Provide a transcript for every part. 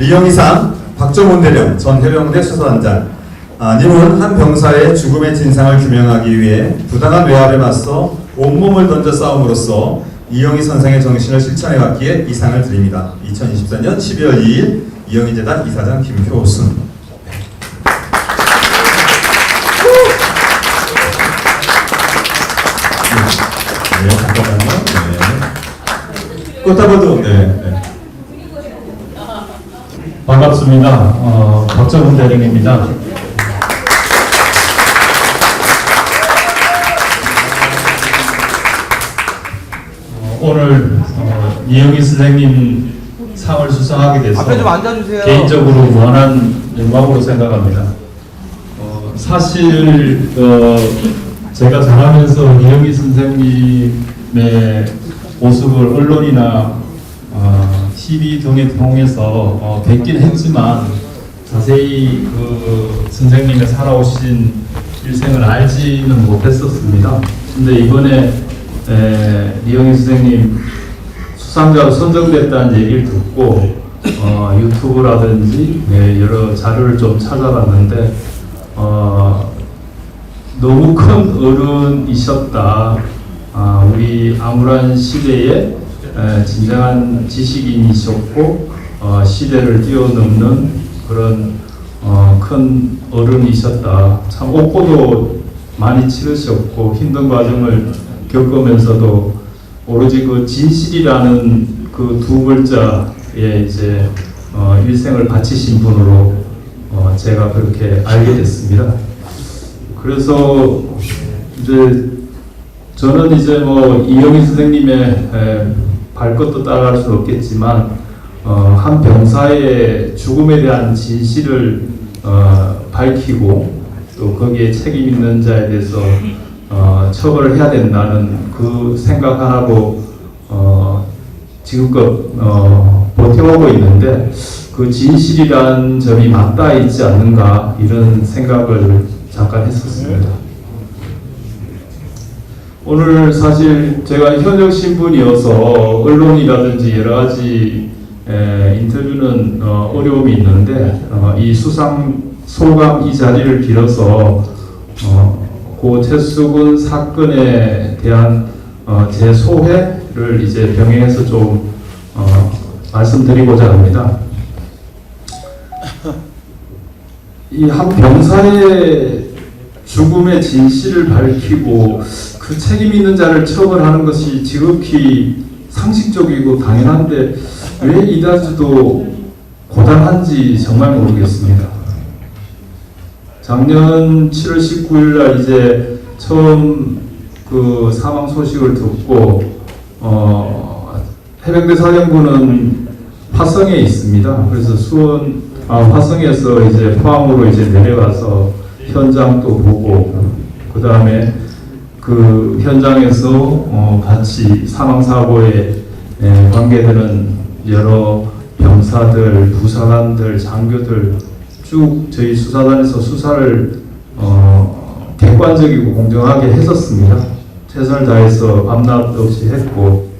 이영희상 박정훈 대령 전 해병대 수사단장 님은 한 병사의 죽음의 진상을 규명하기 위해 부당한 외압에 맞서 온몸을 던져 싸움으로써 이영희 선생의 정신을 실천해왔기에 이 상을 드립니다. 2024년 12월 2일 이영희재단 이사장 김효순. 네, 잠깐만요. 네. 꽃다발도 네. 반갑습니다. 박정훈 대령입니다. 오늘 이영희 선생님 상을 수상하게 돼서 앞에 좀 앉아주세요. 개인적으로 무한한 영광으로 생각합니다. 사실 제가 자라면서 이영희 선생님의 모습을 언론이나 TV 등에 통해서 뵙긴 했지만 자세히 그 선생님의 살아오신 일생을 알지는 못했었습니다. 근데 이번에 이영희 선생님 수상자로 선정됐다는 얘기를 듣고 유튜브라든지 여러 자료를 좀 찾아봤는데 너무 큰 어른이셨다. 우리 암울한 시대에 진정한 지식인이셨고 시대를 뛰어넘는 그런 큰 어른이셨다. 참 옥고도 많이 치르셨고 힘든 과정을 겪으면서도 오로지 그 진실이라는 그 두 글자에 이제 일생을 바치신 분으로 제가 그렇게 알게 됐습니다. 그래서 이제 저는 이제 이영희 선생님의 발것도 따라갈 수는 없겠지만 한 병사의 죽음에 대한 진실을 밝히고 또 거기에 책임 있는 자에 대해서 처벌을 해야 된다는 그 생각 하나로 지금껏 버텨오고 있는데 그 진실이란 점이 맞닿아 있지 않는가 이런 생각을 잠깐 했었습니다. 오늘 사실 제가 현역 신분이어서 언론이라든지 여러 가지 인터뷰는 어려움이 있는데 이 수상 소감 이 자리를 빌어서 고 최수근 사건에 대한 제 소회를 이제 병행해서 좀 말씀드리고자 합니다. 이 한 병사의 죽음의 진실을 밝히고 그 책임 있는 자를 처벌하는 것이 지극히 상식적이고 당연한데 왜 이다지도 고단한지 정말 모르겠습니다. 작년 7월 19일 날 이제 처음 그 사망 소식을 듣고 해병대 사령부는 화성에 있습니다. 그래서 화성에서 이제 포항으로 이제 내려가서 현장도 보고 그 다음에 그 현장에서 같이 사망 사고에 관계되는 여러 병사들, 부사관들, 장교들 쭉 저희 수사단에서 수사를 객관적이고 공정하게 했었습니다. 최선을 다해서 밤낮 없이 했고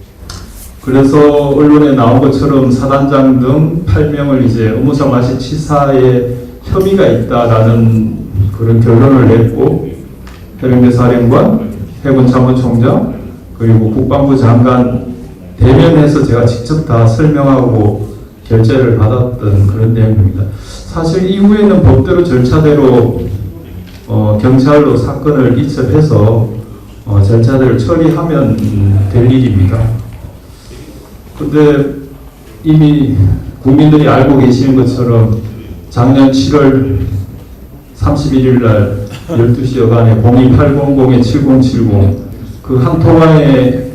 그래서 언론에 나온 것처럼 사단장 등 8명을 이제 업무상 과실 치사에 혐의가 있다라는 그런 결론을 냈고 해병대 사령관, 해군 참모총장 그리고 국방부 장관 대면해서 제가 직접 다 설명하고 결재를 받았던 그런 내용입니다. 사실 이후에는 법대로 절차대로 경찰로 사건을 이첩해서 절차대로 처리하면 될 일입니다. 근데 이미 국민들이 알고 계시는 것처럼 작년 7월 31일 날 12시 여간에 02800-7070 그 한 통화에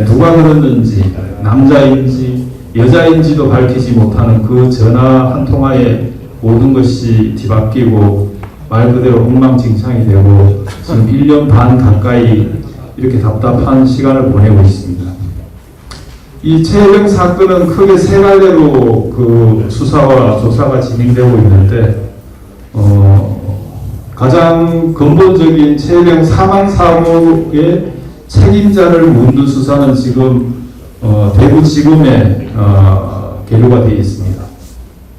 누가 그랬는지 남자인지 여자인지도 밝히지 못하는 그 전화 한 통화에 모든 것이 뒤바뀌고 말 그대로 엉망진창이 되고 지금 1년 반 가까이 이렇게 답답한 시간을 보내고 있습니다. 이 최혜병 사건은 크게 세 갈래로 그 수사와 조사가 진행되고 있는데 가장 근본적인 최혜병 사망 사고의 책임자를 묻는 수사는 지금 대구지검에 계류가 되어 있습니다.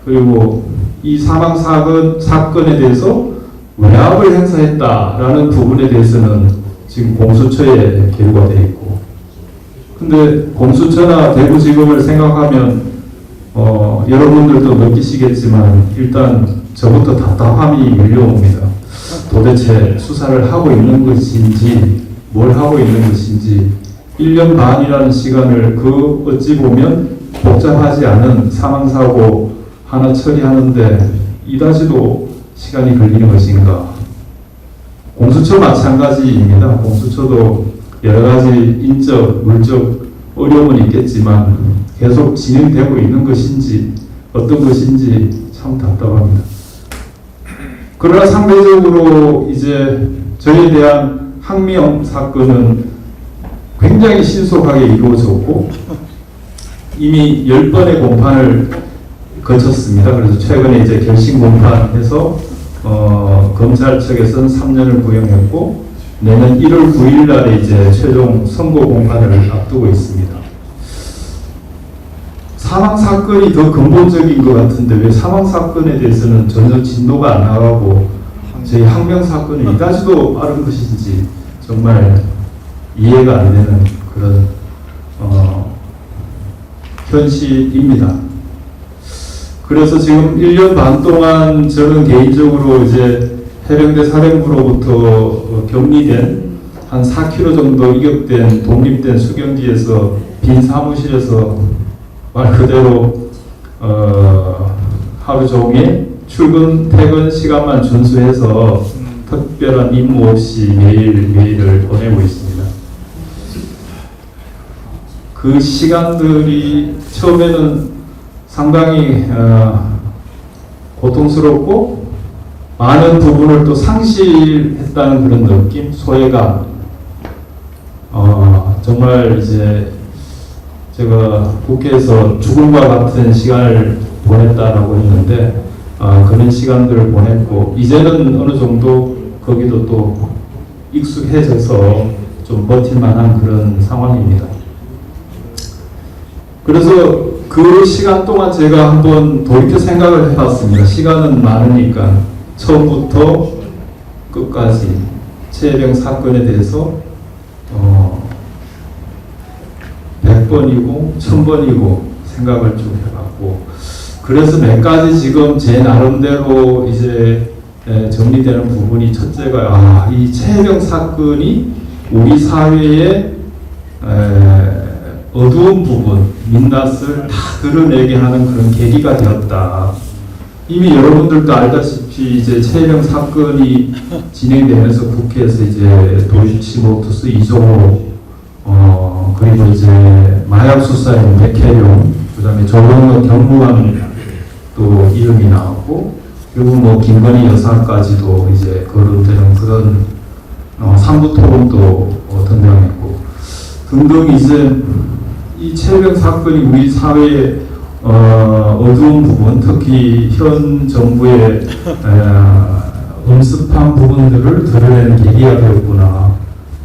그리고 이 사망 사건에 대해서 외압을 행사했다라는 부분에 대해서는 지금 공수처에 기록가 되어 있고, 근데 공수처나 대구지검을 생각하면 여러분들도 느끼시겠지만 일단 저부터 답답함이 밀려옵니다. 도대체 수사를 하고 있는 것인지 뭘 하고 있는 것인지 1년 반이라는 시간을 어찌 보면 복잡하지 않은 사망사고 하나 처리하는데 이다지도 시간이 걸리는 것인가. 공수처 마찬가지입니다. 공수처도 여러 가지 인적, 물적 어려움은 있겠지만 계속 진행되고 있는 것인지 어떤 것인지 참 답답합니다. 그러나 상대적으로 이제 저에 대한 항미형 사건은 굉장히 신속하게 이루어졌고 이미 10번의 공판을 거쳤습니다. 그래서 최근에 이제 결심 공판해서 검찰 측에서는 3년을 구형했고 내년 1월 9일 날에 이제 최종 선고 공판을 앞두고 있습니다. 사망 사건이 더 근본적인 것 같은데 왜 사망 사건에 대해서는 전혀 진도가 안 나가고 저희 항명 사건은 이다지도 빠른 것인지 정말 이해가 안 되는 그런 현실입니다. 그래서 지금 1년 반 동안 저는 개인적으로 이제 해병대 사령부로부터 격리된 한 4km 정도 이격된 독립된 수경지에서 빈 사무실에서 말 그대로 하루 종일 출근 퇴근 시간만 준수해서 특별한 임무 없이 매일매일을 보내고 있습니다. 그 시간들이 처음에는 상당히 고통스럽고 많은 부분을 또 상실했다는 그런 느낌, 소외감. 정말 이제 제가 국회에서 죽음과 같은 시간을 보냈다라고 했는데 그런 시간들을 보냈고 이제는 어느 정도 거기도 또 익숙해져서 좀 버틸만한 그런 상황입니다. 그래서 그 시간 동안 제가 한번 돌이켜 생각을 해봤습니다. 시간은 많으니까 처음부터 끝까지 최해병 사건에 대해서 100번이고 1000번이고 생각을 좀 해봤고 그래서 몇 가지 지금 제 나름대로 이제 정리되는 부분이 첫째가 이 최해병 사건이 우리 사회의 어두운 부분, 민낯을 다 드러내게 하는 그런 계기가 되었다. 이미 여러분들도 알다시피 이제 최해병 사건이 진행되면서 국회에서 이제 도이치모터스 이종호 그리고 이제 마약 수사의 백혜룡, 그다음에 조경록 경무관 또 이름이 나왔고 그리고 뭐 김건희 여사까지도 이제 거론되는 그런 상부 토론도 등장했고 등등 이제 이 최해병 사건이 우리 사회의 어두운 부분, 특히 현 정부의 엄습한 부분들을 드러내는 계기가 되었구나.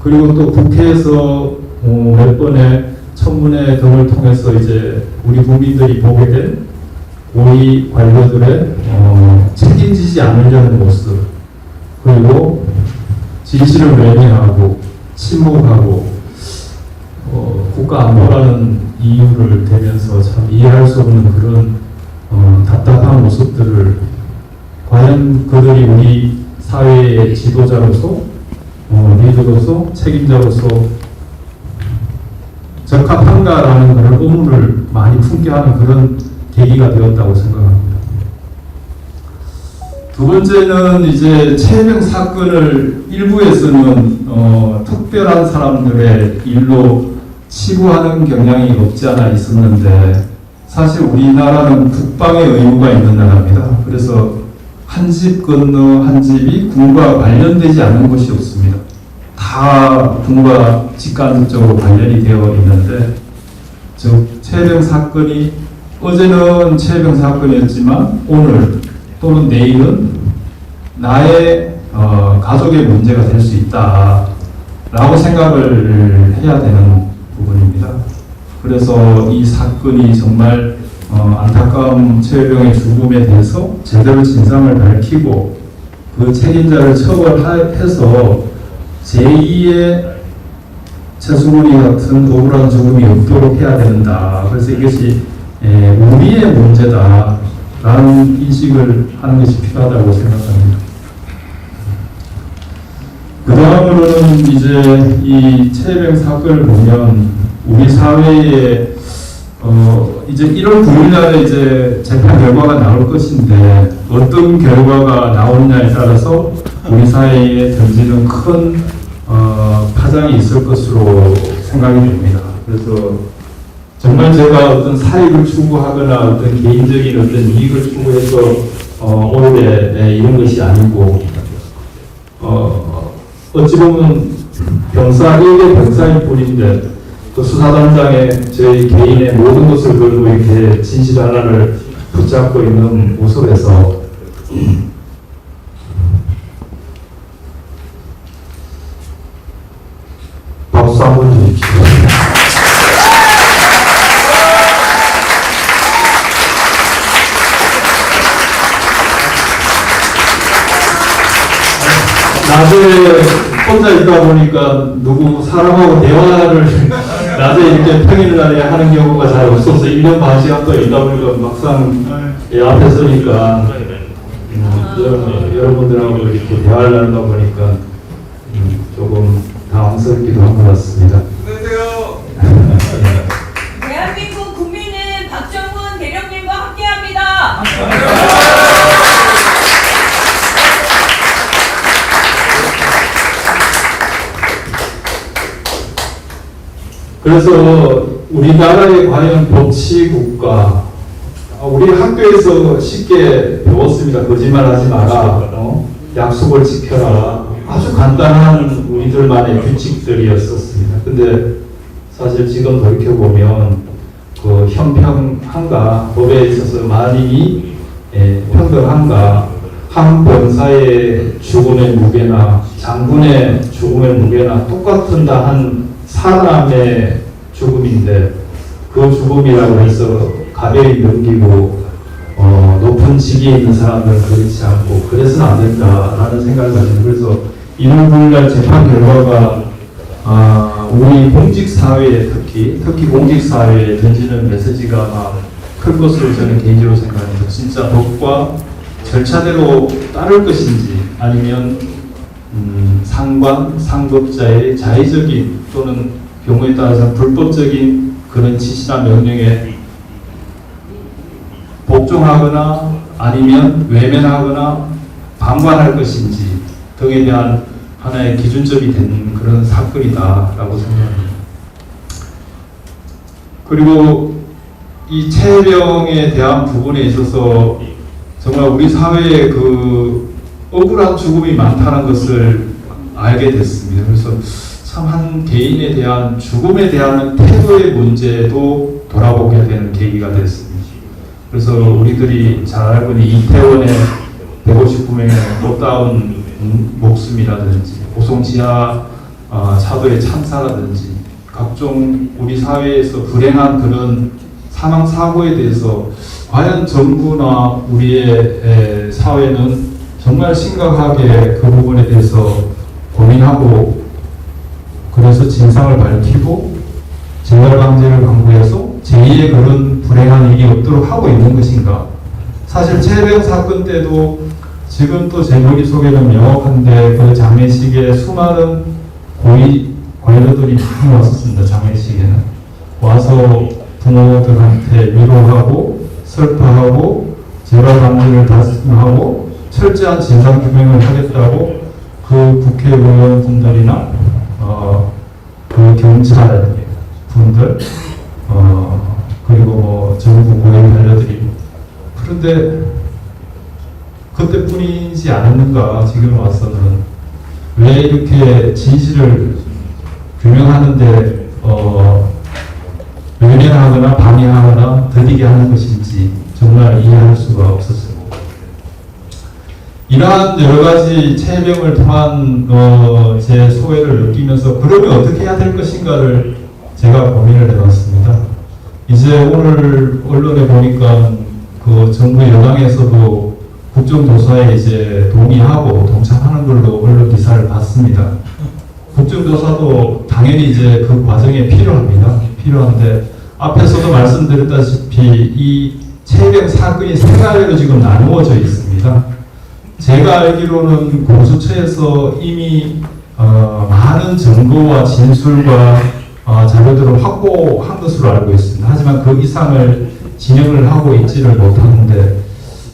그리고 또 국회에서 몇 번의 청문회 등을 통해서 이제 우리 국민들이 보게 된 고위 관료들의 책임지지 않으려는 모습, 그리고 진실을 외면하고 침묵하고 국가 안보라는 이유를 대면서 참 이해할 수 없는 그런 답답한 모습들을 과연 그들이 우리 사회의 지도자로서 리더로서 책임자로서 적합한가라는 그런 의문을 많이 품게 하는 그런 계기가 되었다고 생각합니다. 두 번째는 이제 최해병 사건을 일부에서는 특별한 사람들의 일로 치부하는 경향이 없지 않아 있었는데 사실 우리나라는 국방의 의무가 있는 나라입니다. 그래서 한 집 건너 한 집이 군과 관련되지 않은 것이 없습니다. 다 군과 직간접적으로 관련이 되어 있는데 즉 최해병 사건이 어제는 최해병 사건이었지만 오늘 또는 내일은 나의 가족의 문제가 될 수 있다라고 생각을 해야 되는 부분입니다. 그래서 이 사건이 정말 안타까운 최혜병의 죽음에 대해서 제대로 진상을 밝히고 그 책임자를 처벌해서 제2의 최수근이 같은 억울한 죽음이 없도록 해야 된다. 그래서 이것이 우리의 문제다라는 인식을 하는 것이 필요하다고 생각합니다. 그 다음으로는 이제 이 최혜병 사건을 보면 우리 사회에 이제 1월 9일 날에 이제 재판 결과가 나올 것인데 어떤 결과가 나오느냐에 따라서 우리 사회에 던지는 큰 파장이 있을 것으로 생각이 됩니다. 그래서 정말 제가 어떤 사익을 추구하거나 어떤 개인적인 어떤 이익을 추구해서 오늘의 이런 것이 아니고 어찌 보면 병사에게 병사일 뿐인데 그 수사단장에 저희 개인의 모든 것을 걸고 이렇게 진실 하나를 붙잡고 있는 모습에서 박수 한번 주십시오. 낮에 혼자 있다 보니까 누구 사람하고 대화를 낮에 이렇게 평일날에 하는 경우가 잘 없어서 1년 반 시간 또 있다 보니까 막상 앞에 서니까 여러분들하고 이렇게 대화를 나누다 보니까 조금 당황스럽기도 한 것 같습니다. 안녕하세요. 대한민국 국민은 박정훈 대령님과 함께합니다. 그래서 우리나라의 과연 법치국가, 우리 학교에서 쉽게 배웠습니다. 거짓말하지 마라, 약속을 지켜라. 아주 간단한 우리들만의 규칙들이었었습니다. 근데 사실 지금 돌이켜보면 그 형평한가, 법에 있어서 만인이 평등한가, 한 병사의 죽음의 무게나 장군의 죽음의 무게나 똑같은다 한 사람의 죽음인데 그 죽음이라고 해서 가벼이 넘기고 높은 직위에 있는 사람들은 그렇지 않고 그래서는 안 된다라는 생각을 가지고 그래서 1월 9일날 재판 결과가 우리 공직사회에 특히 공직사회에 던지는 메시지가 아마 클 것으로 저는 개인적으로 생각합니다. 진짜 법과 절차대로 따를 것인지 아니면 상관, 상급자의 자의적인 또는 경우에 따라서 불법적인 그런 지시나 명령에 복종하거나 아니면 외면하거나 방관할 것인지 등에 대한 하나의 기준점이 된 그런 사건이다라고 생각합니다. 그리고 이 체병에 대한 부분에 있어서 정말 우리 사회에 그 억울한 죽음이 많다는 것을 알게 됐습니다. 그래서 참 한 개인에 대한 죽음에 대한 태도의 문제도 돌아보게 되는 계기가 됐습니다. 그래서 우리들이 잘 알고 있는 이태원의 159명의 못다운 목숨이라든지 고성지하 차도의 참사라든지 각종 우리 사회에서 불행한 그런 사망 사고에 대해서 과연 정부나 우리의 사회는 정말 심각하게 그 부분에 대해서 고민하고 그래서 진상을 밝히고 재발방지를 강구해서 제2의 그런 불행한 일이 없도록 하고 있는 것인가. 사실 최혜병 사건 때도 지금 또 제 머릿속에는 명확한데 그 장례식에 수많은 고위 관료들이 많이 왔었습니다. 장례식에는 와서 부모들한테 위로하고 슬퍼하고 재발방지를 다짐하고 철저한 진상규명을 하겠다고 그 국회의원분들이나 그 경찰 분들 그리고 뭐 정부 고위 관료들이 그런데 그때뿐이지 않았는가 지금 와서는 왜 이렇게 진실을 규명하는데 외면하거나 방해하거나 더디게 하는 것인지 정말 이해할 수가 없었습니다. 이러한 여러 가지 체병을 통한 제 소외를 느끼면서 그러면 어떻게 해야 될 것인가를 제가 고민을 해봤습니다. 이제 오늘 언론에 보니까 그 정부 여당에서도 국정조사에 이제 동의하고 동참하는 걸로 언론 기사를 봤습니다. 국정조사도 당연히 이제 그 과정에 필요합니다. 필요한데 앞에서도 말씀드렸다시피 이 채병 사건이 세 가지로 지금 나누어져 있습니다. 제가 알기로는 공수처에서 이미 많은 증거와 진술과 자료들을 확보한 것으로 알고 있습니다. 하지만 그 이상을 진행을 하고 있지를 못하는데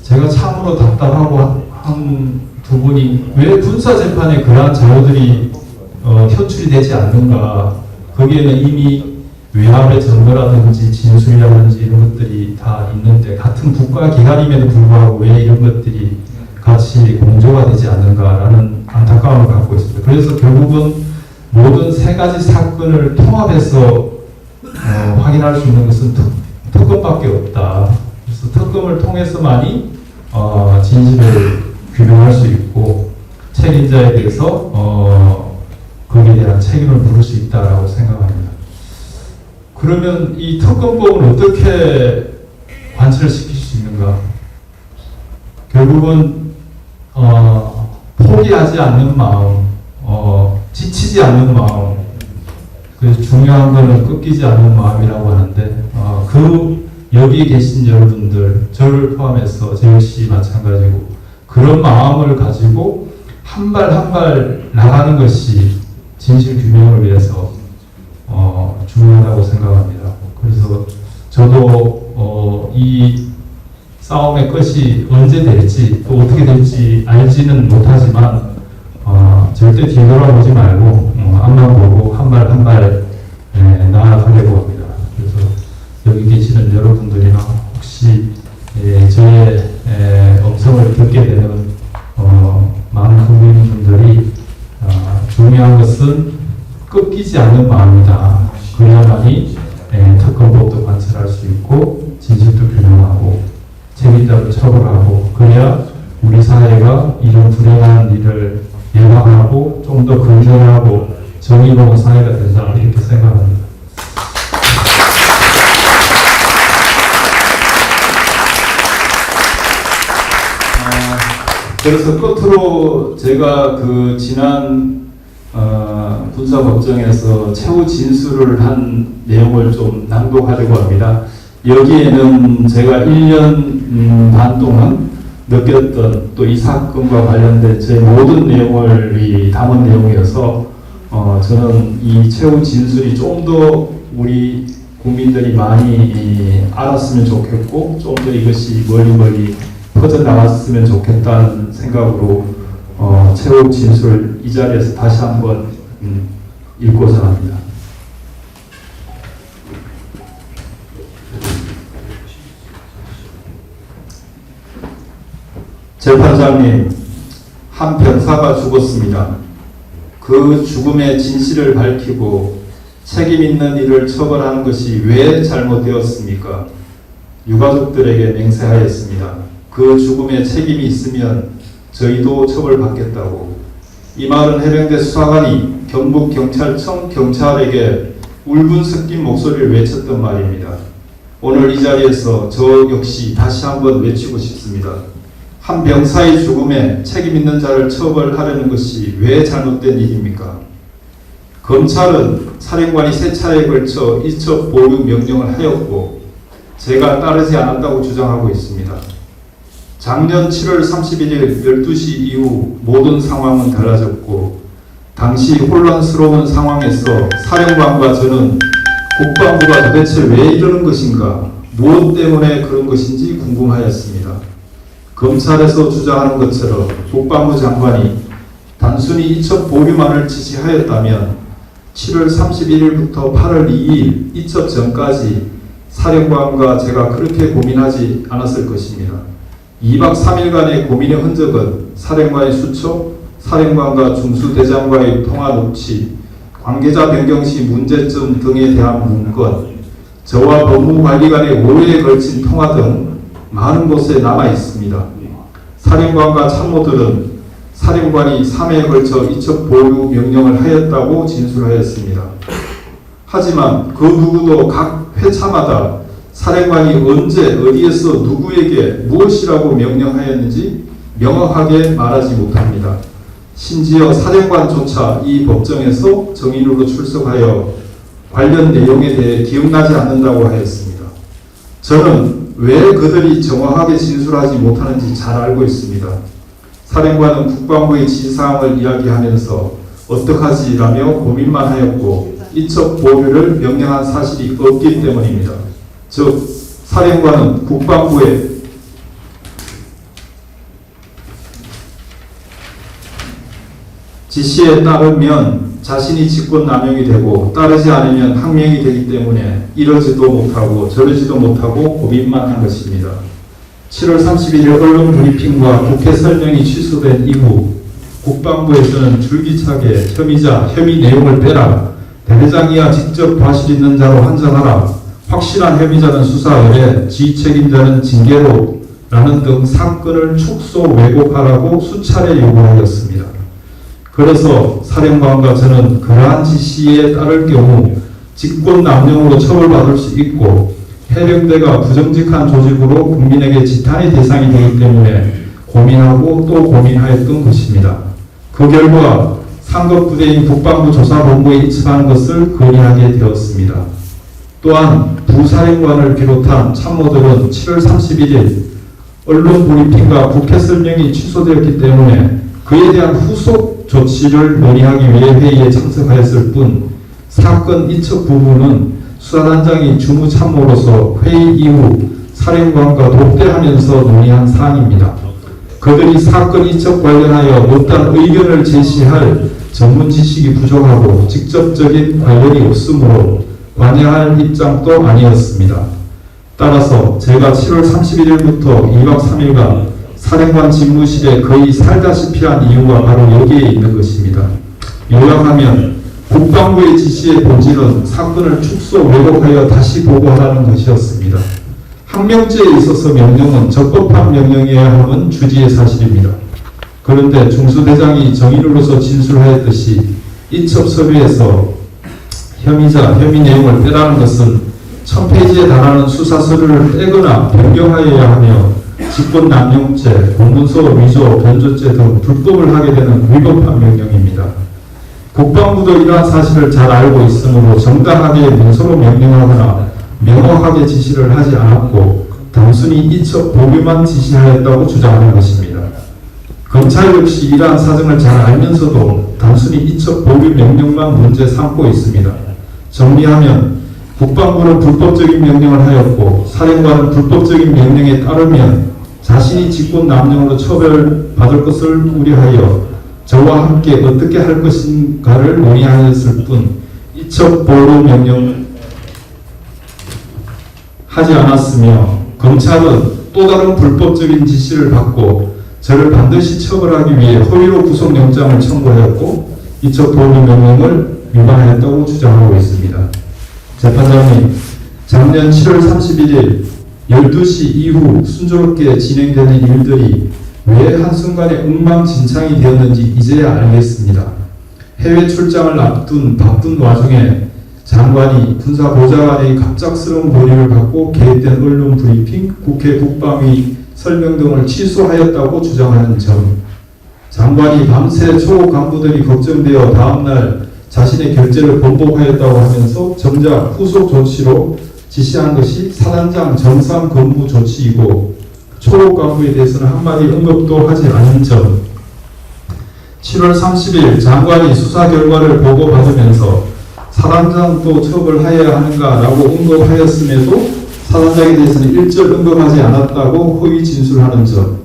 제가 참으로 답답하고 한 두 분이 왜 군사재판에 그러한 자료들이 현출이 되지 않는가. 거기에는 이미 외압의 증거라든지 진술이라든지 이런 것들이 다 있는데 같은 국가기관임에도 불구하고 왜 이런 것들이 같이 공조가 되지 않는가라는 안타까움을 갖고 있습니다. 그래서 결국은 모든 세 가지 사건을 통합해서 확인할 수 있는 것은 특검밖에 없다. 그래서 특검을 통해서만이 진실을 규명할 수 있고 책임자에 대해서 거기에 대한 책임을 물을 수 있다라고 생각합니다. 그러면 이 특검법을 어떻게 관철시킬 수 있는가? 결국은 포기하지 않는 마음, 지치지 않는 마음, 그래서 중요한 것은 꺾이지 않는 마음이라고 하는데 그 여기 계신 여러분들, 저를 포함해서 제 역시 마찬가지고 그런 마음을 가지고 한 발 한 발 나가는 것이 진실 규명을 위해서 중요하다고 생각합니다. 그래서 저도 이 싸움의 끝이 언제 될지 또 어떻게 될지 알지는 못하지만 절대 뒤돌아보지 말고 앞만 보고 한 발 한 발 나아가려고 합니다. 그래서 여기 계시는 여러분들이나 혹시 저의 음성을 듣게 되는 많은 국민분들이 중요한 것은 꺾이지 않는 마음이다. 그래야만이 특검법도 관철할 수 있고 진실도 규명하고 책임자도 처벌하고 그래야 우리 사회가 이런 불행한 일을 예방하고 좀 더 건전하고 정의로운 사회가 된다 이렇게 생각합니다. 그래서 끝으로 제가 그 지난 군사법정에서 최후 진술을 한 내용을 좀 낭독하려고 합니다. 여기에는 제가 1년 반 동안 느꼈던 또 이 사건과 관련된 제 모든 내용을 담은 내용이어서 저는 이 최후 진술이 좀 더 우리 국민들이 많이 알았으면 좋겠고 좀 더 이것이 멀리 퍼져나갔으면 좋겠다는 생각으로 최후 진술 이 자리에서 다시 한번 읽고자 합니다. 재판장님, 한 병사가 죽었습니다. 그 죽음의 진실을 밝히고 책임 있는 이를 처벌하는 것이 왜 잘못되었습니까? 유가족들에게 맹세하였습니다. 그 죽음에 책임이 있으면 저희도 처벌받겠다고. 이 말은 해병대 수사관이 경북경찰청 경찰에게 울분 섞인 목소리를 외쳤던 말입니다. 오늘 이 자리에서 저 역시 다시 한번 외치고 싶습니다. 한 병사의 죽음에 책임 있는 자를 처벌하려는 것이 왜 잘못된 일입니까? 검찰은 사령관이 3차례에 걸쳐 이첩 보류 명령을 하였고 제가 따르지 않았다고 주장하고 있습니다. 작년 7월 31일 12시 이후 모든 상황은 달라졌고 당시 혼란스러운 상황에서 사령관과 저는 국방부가 도대체 왜 이러는 것인가, 무엇 때문에 그런 것인지 궁금하였습니다. 검찰에서 주장하는 것처럼 국방부 장관이 단순히 이첩 보류만을 지시하였다면 7월 31일부터 8월 2일 이첩 전까지 사령관과 제가 그렇게 고민하지 않았을 것입니다. 2박 3일간의 고민의 흔적은 사령관의 수첩, 사령관과 중수대장과의 통화 녹취, 관계자 변경 시 문제점 등에 대한 문건, 저와 법무관리관의 5회에 걸친 통화 등 많은 곳에 남아 있습니다. 사령관과 참모들은 사령관이 3회에 걸쳐 이첩 보류 명령을 하였다고 진술하였습니다. 하지만 그 누구도 각 회차마다 사령관이 언제 어디에서 누구에게 무엇이라고 명령하였는지 명확하게 말하지 못합니다. 심지어 사령관조차 이 법정에서 정인으로 출석하여 관련 내용에 대해 기억나지 않는다고 하였습니다. 저는 왜 그들이 정확하게 진술하지 못하는지 잘 알고 있습니다. 사령관은 국방부의 지시사항을 이야기하면서 어떡하지라며 고민만 하였고 이첩 보류를 명령한 사실이 없기 때문입니다. 즉 사령관은 국방부의 지시에 따르면 자신이 직권남용이 되고 따르지 않으면 항명이 되기 때문에 이러지도 못하고 저러지도 못하고 고민만 한 것입니다. 7월 31일 언론 브리핑과 국회 설명이 취소된 이후 국방부에서는 줄기차게 혐의 내용을 빼라, 대대장이야 직접 과실 있는 자로 한정하라, 확실한 혐의자는 수사열에, 지휘책임자는 징계로 라는 등 사건을 축소 왜곡하라고 수차례 요구하였습니다. 그래서 사령관과 저는 그러한 지시에 따를 경우 직권남용으로 처벌받을 수 있고 해병대가 부정직한 조직으로 국민에게 지탄의 대상이 되기 때문에 고민하고 또 고민하였던 것입니다. 그 결과 상급부대인 국방부 조사본부에 이첩하는 것을 건의하게 되었습니다. 또한 부사령관을 비롯한 참모들은 7월 31일 언론 브리핑과 국회 설명이 취소되었기 때문에 그에 대한 후속 조치를 논의하기 위해 회의에 참석하였을 뿐 사건 이첩 부분은 수사단장이 주무참모로서 회의 이후 사령관과 독대하면서 논의한 사항입니다. 그들이 사건 이첩 관련하여 어떠한 의견을 제시할 전문 지식이 부족하고 직접적인 관련이 없으므로 관여할 입장도 아니었습니다. 따라서 제가 7월 31일부터 2박 3일간 사령관 집무실에 거의 살다시피 한 이유가 바로 여기에 있는 것입니다. 요약하면 국방부의 지시의 본질은 사건을 축소 왜곡하여 다시 보고하라는 것이었습니다. 항명죄에 있어서 명령은 적법한 명령이어야 함은 주지의 사실입니다. 그런데 중수대장이 정인으로서 진술하였듯이 이첩 서류에서 혐의 내용을 빼라는 것은 1000페이지에 달하는 수사서류를 떼거나 변경하여야 하며 직권남용죄, 공문서 위조, 변조죄 등 불법을 하게 되는 위법한 명령입니다. 국방부도 이러한 사실을 잘 알고 있으므로 정당하게 문서로 명령하거나 명확하게 지시를 하지 않았고 단순히 이첩 보류만 지시하였다고 주장하는 것입니다. 검찰 역시 이러한 사정을 잘 알면서도 단순히 이첩 보류 명령만 문제 삼고 있습니다. 정리하면 국방부는 불법적인 명령을 하였고 사령관은 불법적인 명령에 따르면 자신이 직권남용으로 처벌받을 것을 우려하여 저와 함께 어떻게 할 것인가를 논의하였을 뿐 이첩 보류 명령 하지 않았으며 검찰은 또 다른 불법적인 지시를 받고 저를 반드시 처벌하기 위해 허위로 구속영장을 청구하였고 이첩 보류 명령을 위반하였다고 주장하고 있습니다. 재판장님, 작년 7월 31일 12시 이후 순조롭게 진행되는 일들이 왜 한순간에 엉망진창이 되었는지 이제야 알겠습니다. 해외 출장을 앞둔 바쁜 와중에 장관이 군사보좌관의 갑작스러운 건의를 받고 계획된 언론 브리핑, 국회 국방위 설명 등을 취소하였다고 주장하는 점, 장관이 밤새 초급 간부들이 걱정되어 다음날 자신의 결재를 번복하였다고 하면서 정작 후속 조치로 지시한 것이 사단장 정상 근무 조치이고 초급 간부에 대해서는 한마디 언급도 하지 않은 점, 7월 30일 장관이 수사 결과를 보고받으면서 사단장도 처벌하여야 하는가라고 언급하였음에도 사단장에 대해서는 일절 언급하지 않았다고 허위 진술하는 점,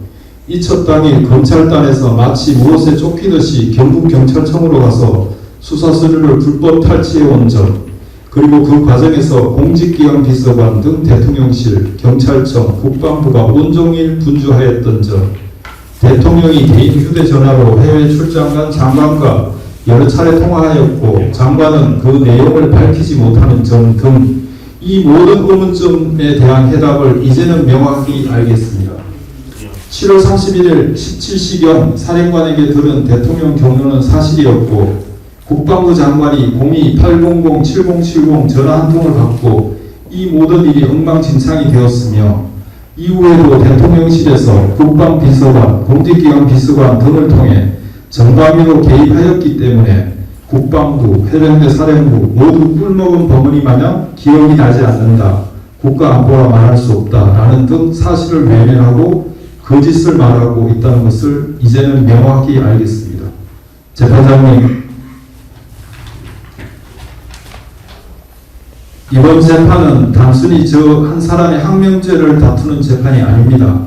이첩 당일 검찰단에서 마치 무엇에 쫓기듯이 경북경찰청으로 가서 수사 서류를 불법 탈취해온 점, 그리고 그 과정에서 공직기강 비서관 등 대통령실, 경찰청, 국방부가 온종일 분주하였던 점, 대통령이 개인 휴대전화로 해외 출장 간 장관과 여러 차례 통화하였고 장관은 그 내용을 밝히지 못하는 점 등 이 모든 의문점에 대한 해답을 이제는 명확히 알겠습니다. 7월 31일 17시경 사령관에게 들은 대통령 경로는 사실이었고 국방부 장관이 02-800-7070 전화 한 통을 받고 이 모든 일이 엉망진창이 되었으며 이후에도 대통령실에서 국방비서관, 공직기관 비서관 등을 통해 정방위로 개입하였기 때문에 국방부, 해병대 사령부 모두 꿀먹은 버무니 마냥 기억이 나지 않는다. 국가안보라 말할 수 없다라는 등 사실을 외면하고 거짓을 말하고 있다는 것을 이제는 명확히 알겠습니다. 재판장님, 이번 재판은 단순히 저 한 사람의 항명죄를 다투는 재판이 아닙니다.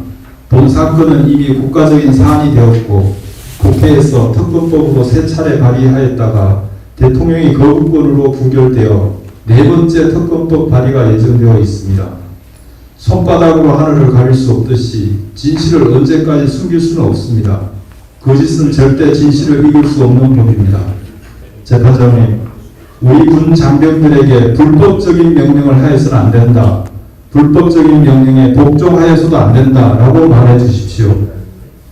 본 사건은 이미 국가적인 사안이 되었고 국회에서 특검법으로 3차례 발의하였다가 대통령이 거부권으로 부결되어 4번째 특검법 발의가 예정되어 있습니다. 손바닥으로 하늘을 가릴 수 없듯이 진실을 언제까지 숨길 수는 없습니다. 거짓은 절대 진실을 이길 수 없는 법입니다. 재판장님, 우리 군 장병들에게 불법적인 명령을 하여서는 안 된다. 불법적인 명령에 복종하여서도 안 된다라고 말해 주십시오.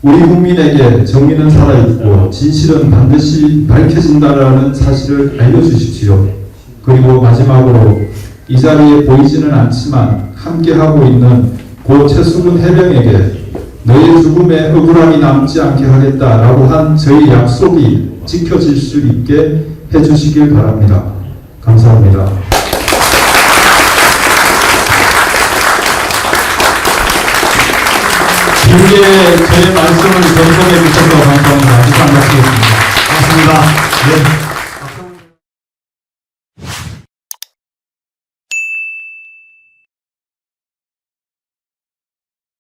우리 국민에게 정의는 살아있고 진실은 반드시 밝혀진다라는 사실을 알려주십시오. 그리고 마지막으로 이 자리에 보이지는 않지만 함께하고 있는 고 최수근 해병에게 너의 죽음에 억울함이 남지 않게 하겠다라고 한 저희 약속이 지켜질 수 있게 해주시길 바랍니다. 감사합니다. 길게 제 말씀을 전송해 주셔서 감사합니다.